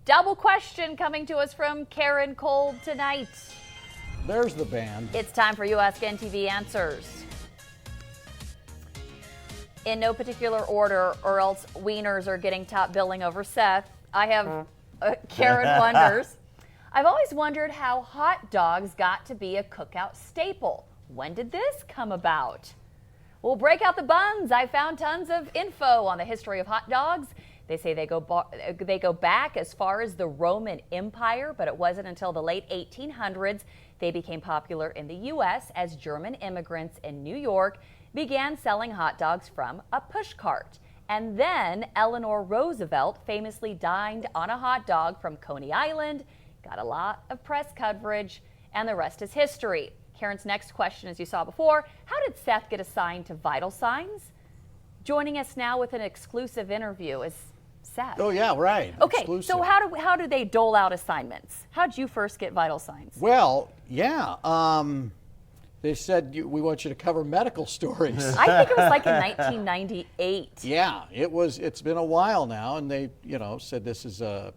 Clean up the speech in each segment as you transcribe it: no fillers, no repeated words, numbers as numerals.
Double question coming to us from Karen Kolb tonight. There's the band. It's time for You Ask NTV Answers. In no particular order, or else wieners are getting top billing over Seth. I have Karen wonders. I've always wondered how hot dogs got to be a cookout staple. When did this come about? We'll break out the buns. I found tons of info on the history of hot dogs. They say they go back as far as the Roman Empire, but it wasn't until the late 1800s they became popular in the U.S. as German immigrants in New York began selling hot dogs from a push cart. And then Eleanor Roosevelt famously dined on a hot dog from Coney Island, got a lot of press coverage, and the rest is history. Karen's next question, as you saw before, how did Seth get assigned to vital signs? Joining us now with an exclusive interview is Seth. Oh, yeah, right. Okay, Exclusive. so how do they dole out assignments? How did you first get vital signs? Well, yeah. They said, we want you to cover medical stories. I think it was like in 1998. Yeah, it's been a while now, and they, said this is a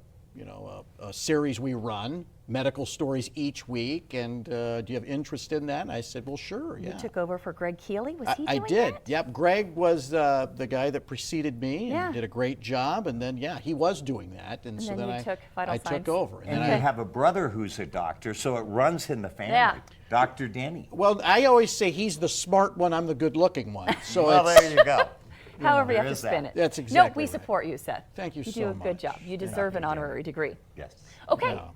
series we run, medical stories each week, and do you have interest in that? And I said, well, sure, yeah. You took over for Greg Keeley? Was he I doing did, that? yep. Greg was the guy that preceded me and Yeah. did a great job, and then, yeah, he was doing that, and so then then you took vital I signs. took over. And then you have a brother who's a doctor, so it runs in the family. Yeah. Dr. Denny. Well, I always say he's the smart one, I'm the good-looking one. So Well, it's, there you go. However you have there to is spin that. it. That's No, exactly we right. support you, Seth. Thank you You so do a good much. job. You deserve an honorary degree. Yes. Okay, Yeah.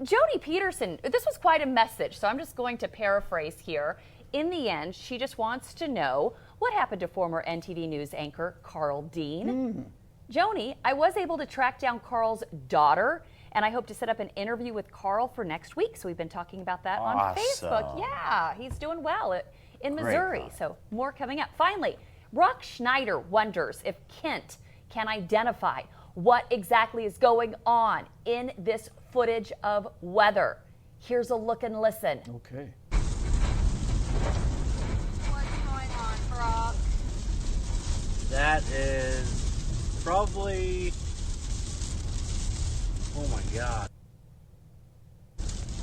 Joni Peterson, this was quite a message, so I'm just going to paraphrase here. In the end, she just wants to know what happened to former NTV News anchor Carl Dean. Joni, I was able to track down Carl's daughter, and I hope to set up an interview with Carl for next week. So we've been talking about that on Facebook. Awesome. Yeah, he's doing well in Great, Missouri. Carl. So more coming up. Finally, Rock Schneider wonders if Kent can identify what exactly is going on in this footage of weather. Here's a look and listen. Okay. What's going on, Brock? That is probably, oh my God.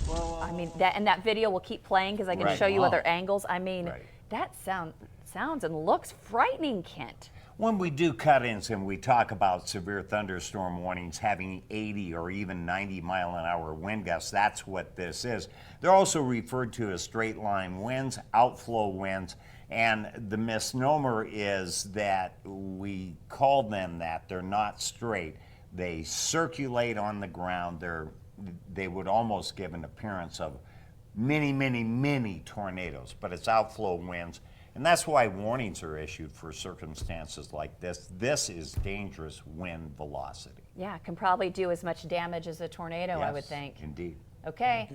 Well, I mean, that video will keep playing because I can Right. show you Wow. other angles. I mean, Right. that sounds and looks frightening, Kent. When we do cut-ins and we talk about severe thunderstorm warnings having 80 or even 90-mile-an-hour wind gusts, that's what this is. They're also referred to as straight-line winds, outflow winds, and the misnomer is that we call them that. They're not straight. They circulate on the ground. They would almost give an appearance of many, many, many tornadoes, but it's outflow winds. And that's why warnings are issued for circumstances like this. This is dangerous wind velocity. Yeah, can probably do as much damage as a tornado, I would Yes, think. Indeed. Okay.